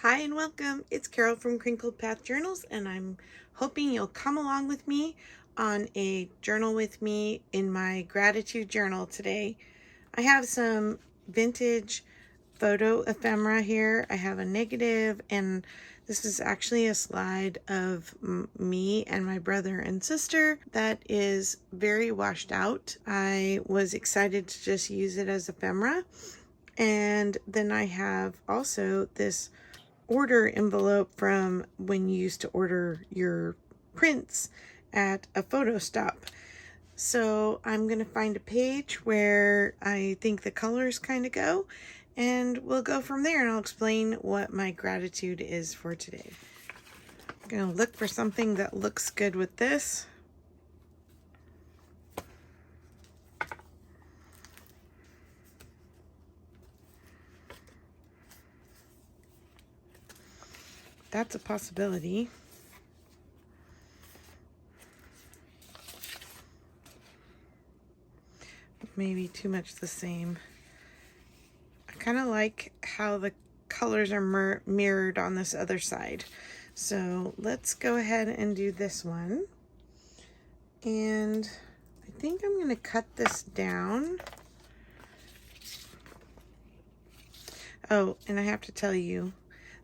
Hi and welcome. It's Carol from Crinkled Path Journals, and I'm hoping you'll come along with me on a journal with me in my gratitude journal today. I have some vintage photo ephemera here. I have a negative, and this is actually a slide of me and my brother and sister that is very washed out. I was excited to just use it as ephemera. And then I have also this order envelope from when you used to order your prints at a photo stop. So I'm going to find a page where I think the colors kind of go, and we'll go from there, and I'll explain what my gratitude is for today. I'm going to look for something that looks good with this. That's a possibility. Maybe too much the same. I kind of like how the colors are mirrored on this other side. So let's go ahead and do this one. And I think I'm going to cut this down. Oh, and I have to tell you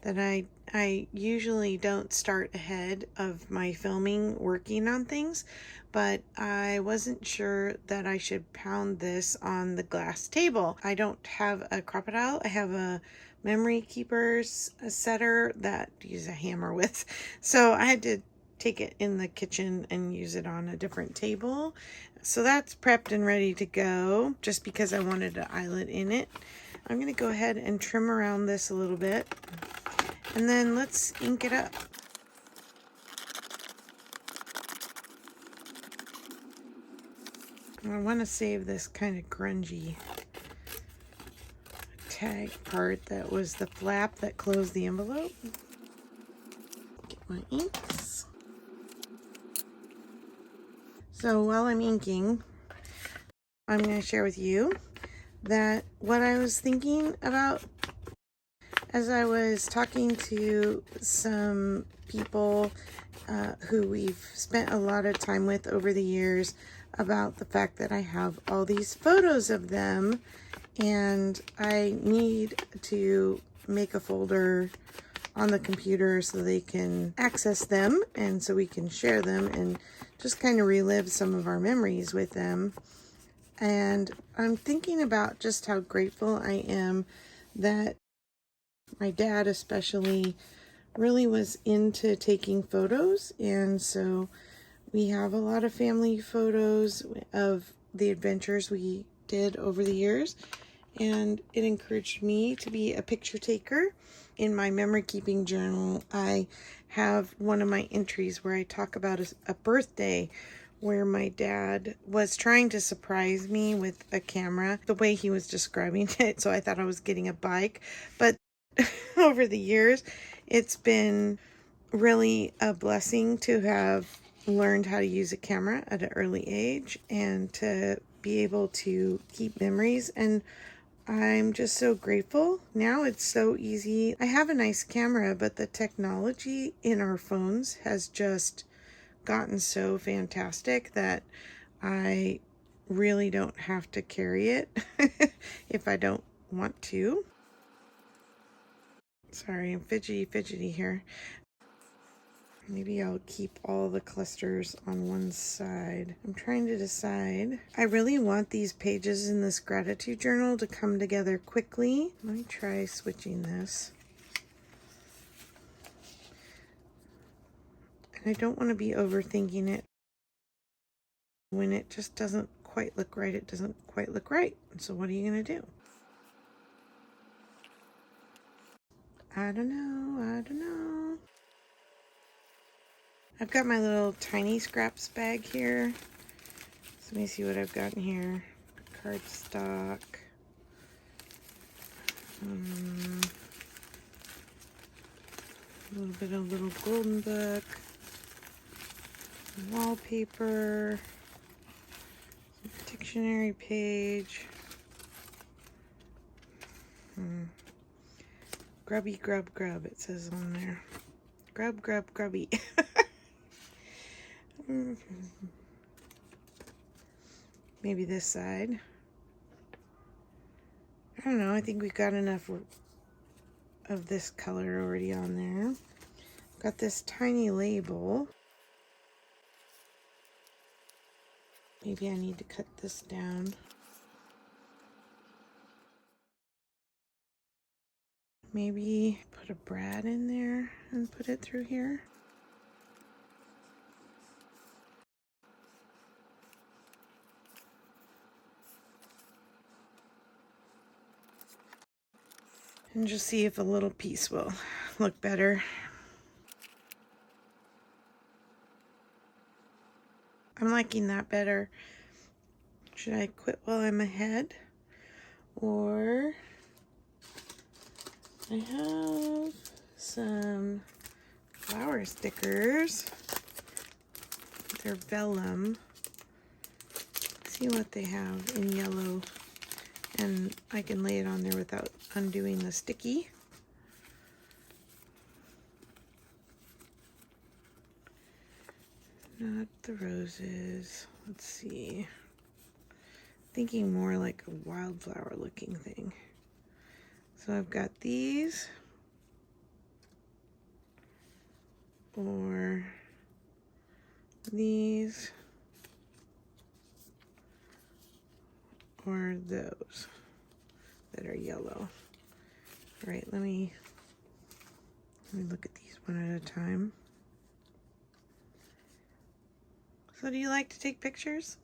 that I usually don't start ahead of my filming working on things, but I wasn't sure that I should pound this on the glass table. I don't have a crocodile. I have a memory keepers setter that I use a hammer with. So I had to take it in the kitchen and use it on a different table. So that's prepped and ready to go just because I wanted an eyelet in it. I'm going to go ahead and trim around this a little bit, and then let's ink it up. I want to save this kind of grungy tag part that was the flap that closed the envelope. Get my inks. So while I'm inking, I'm going to share with you that what I was thinking about as I was talking to some people who we've spent a lot of time with over the years about the fact that I have all these photos of them, and I need to make a folder on the computer so they can access them and so we can share them and just kind of relive some of our memories with them. And I'm thinking about just how grateful I am that my dad especially really was into taking photos, and so we have a lot of family photos of the adventures we did over the years, and it encouraged me to be a picture taker. In my memory keeping journal, I have one of my entries where I talk about a birthday where my dad was trying to surprise me with a camera, the way he was describing it, so I thought I was getting a bike. But over the years, it's been really a blessing to have learned how to use a camera at an early age and to be able to keep memories. And I'm just so grateful. Now it's so easy. I have a nice camera, but the technology in our phones has just gotten so fantastic that I really don't have to carry it if I don't want to. Sorry, I'm fidgety here. Maybe I'll keep all the clusters on one side. I'm trying to decide. I really want these pages in this gratitude journal to come together quickly. Let me try switching this. And I don't want to be overthinking it. When it just doesn't quite look right, it doesn't quite look right. So what are you going to do? I don't know. I've got my little tiny scraps bag here. So let me see what I've got in here. Cardstock. A little bit of little golden book. Wallpaper. Dictionary page. Grubby, grub, grub, it says on there. Grub, grub, grubby. Maybe this side. I don't know, I think we've got enough of this color already on there. Got this tiny label. Maybe I need to cut this down. Maybe put a brad in there and put it through here. And just see if a little piece will look better. I'm liking that better. Should I quit while I'm ahead? Or I have some flower stickers. They're vellum. See what they have in yellow. And I can lay it on there without undoing the sticky. Not the roses. Let's see. Thinking more like a wildflower looking thing. So I've got these. Or these. Or those that are yellow. All right, let me look at these one at a time. So do you like to take pictures?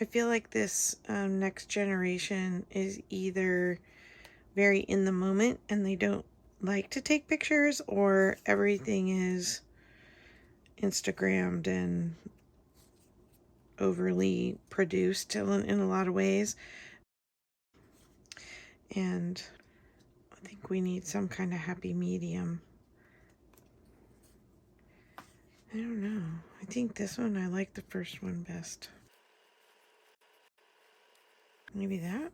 I feel like this next generation is either very in the moment and they don't like to take pictures, or everything is Instagrammed and overly produced in a lot of ways. And I think we need some kind of happy medium. I don't know. I think this one, I like the first one best. Maybe that?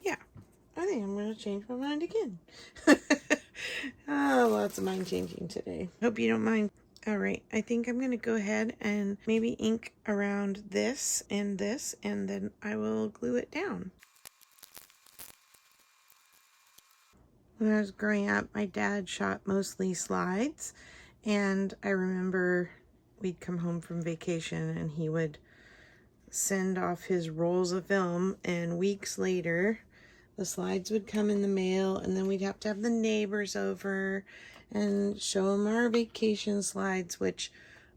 Yeah. I think I'm going to change my mind again. Oh, lots of mind changing today. Hope you don't mind. All right. I think I'm going to go ahead and maybe ink around this, and then I will glue it down. When I was growing up, my dad shot mostly slides, and I remember we'd come home from vacation and he would send off his rolls of film, and weeks later the slides would come in the mail, and then we'd have to have the neighbors over and show them our vacation slides, which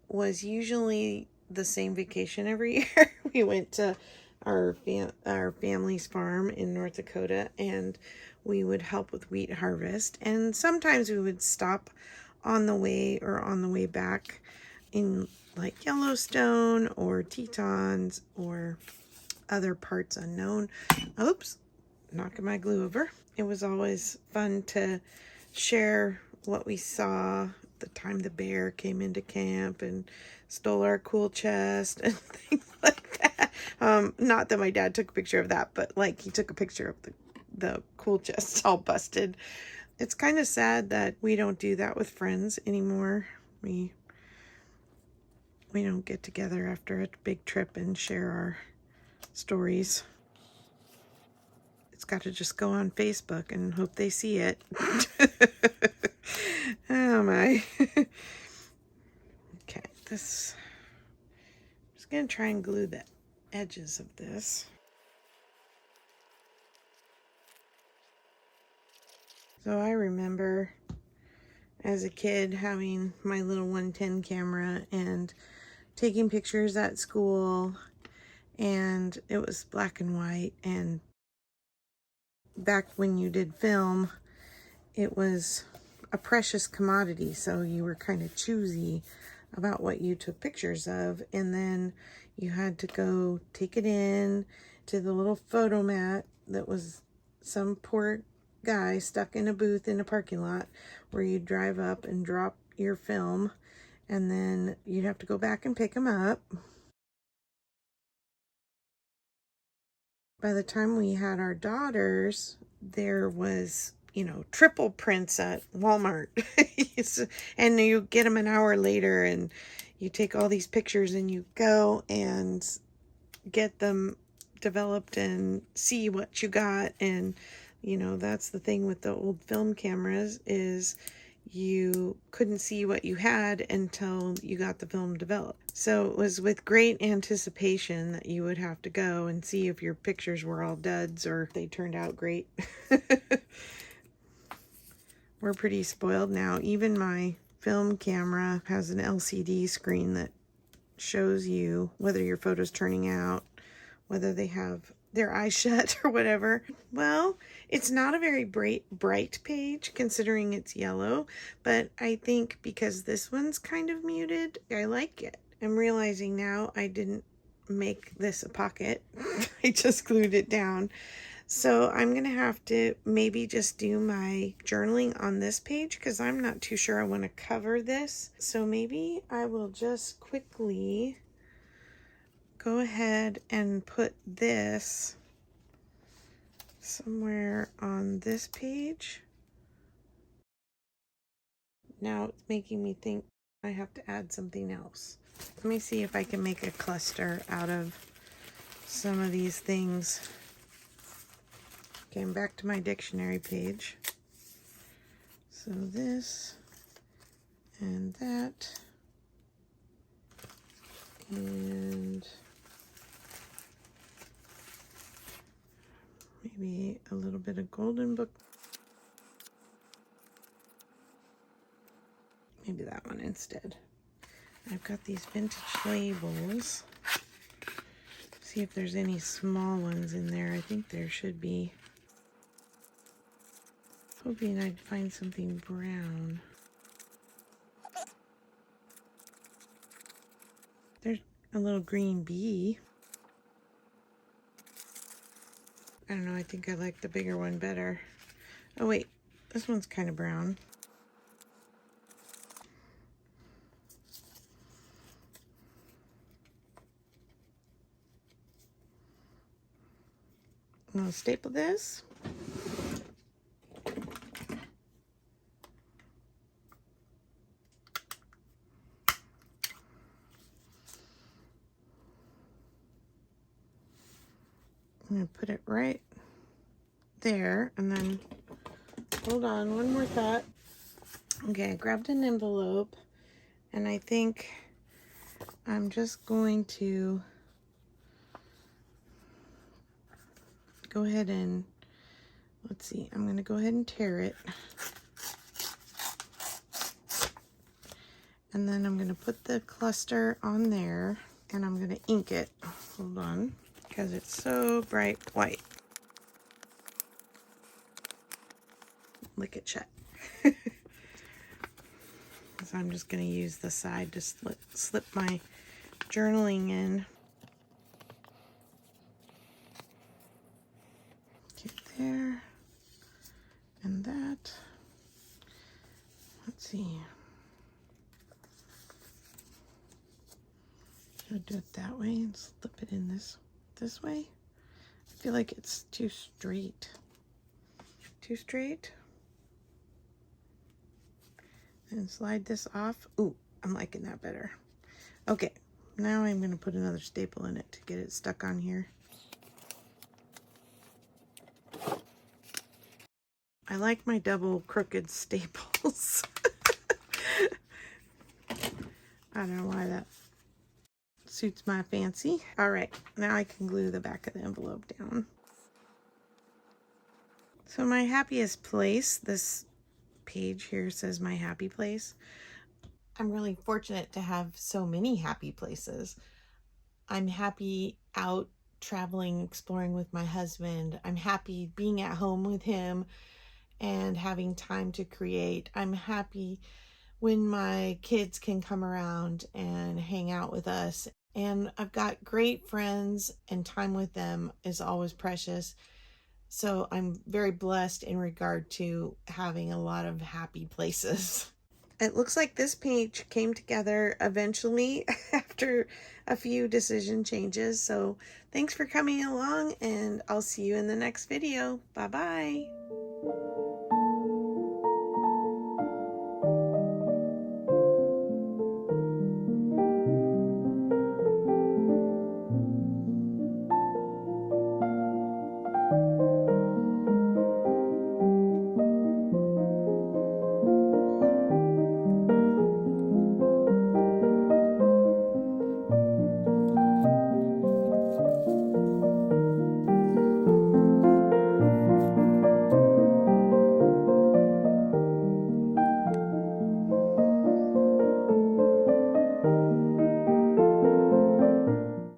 was usually the same vacation every year. We went to our family's farm in North Dakota, and we would help with wheat harvest, and sometimes we would stop on the way or on the way back in like Yellowstone or Tetons or other parts unknown. Oops, knocking my glue over. It was always fun to share what we saw. The time the bear came into camp and stole our cool chest and things like that. Not that my dad took a picture of that, but like he took a picture of the cool chest all busted. It's kind of sad that we don't do that with friends anymore. We don't get together after a big trip and share our stories. It's got to just go on Facebook and hope they see it. Oh my. Okay, this, I'm just going to try and glue the edges of this. So I remember as a kid having my little 110 camera and taking pictures at school, and it was black and white, and back when you did film, it was a precious commodity, so you were kind of choosy about what you took pictures of, and then you had to go take it in to the little photo mat that was some poor guy stuck in a booth in a parking lot where you drive up and drop your film, and then you'd have to go back and pick them up. By the time we had our daughters, there was, you know, triple prints at Walmart. And you get them an hour later, and you take all these pictures and you go and get them developed and see what you got. And you know, that's the thing with the old film cameras, is you couldn't see what you had until you got the film developed. So it was with great anticipation that you would have to go and see if your pictures were all duds or if they turned out great. We're pretty spoiled now. Even my film camera has an LCD screen that shows you whether your photo's turning out, whether they have their eyes shut or whatever. Well, it's not a very bright page considering it's yellow, but I think because this one's kind of muted, I like it. I'm realizing now I didn't make this a pocket. I just glued it down. So I'm going to have to maybe just do my journaling on this page because I'm not too sure I want to cover this. So maybe I will just quickly go ahead and put this somewhere on this page. Now it's making me think I have to add something else. Let me see if I can make a cluster out of some of these things. Okay, I'm back to my dictionary page. So this and that and maybe a little bit of golden book. Maybe that one instead. I've got these vintage labels. See if there's any small ones in there. I think there should be. Hoping I'd find something brown. There's a little green bee. I don't know, I think I like the bigger one better. Oh wait, this one's kind of brown. I'm gonna staple this. I'm going to put it right there, and then, hold on, one more thought. Okay, I grabbed an envelope, and I think I'm just going to go ahead and, let's see, I'm going to go ahead and tear it. And then I'm going to put the cluster on there, and I'm going to ink it. Hold on. Because it's so bright white. Lick it shut. So I'm just going to use the side to slip my journaling in. Okay, there. And that. Let's see. Should I do it that way and slip it in this way? I feel like it's too straight. Too straight. And slide this off. Ooh, I'm liking that better. Okay, now I'm going to put another staple in it to get it stuck on here. I like my double crooked staples. I don't know why that suits my fancy. All right, now I can glue the back of the envelope down. So my happiest place, this page here says my happy place. I'm really fortunate to have so many happy places. I'm happy out traveling, exploring with my husband. I'm happy being at home with him and having time to create. I'm happy when my kids can come around and hang out with us. And I've got great friends, and time with them is always precious. So I'm very blessed in regard to having a lot of happy places. it looks like this page came together eventually after a few decision changes. So thanks for coming along, and I'll see you in the next video. Bye-bye.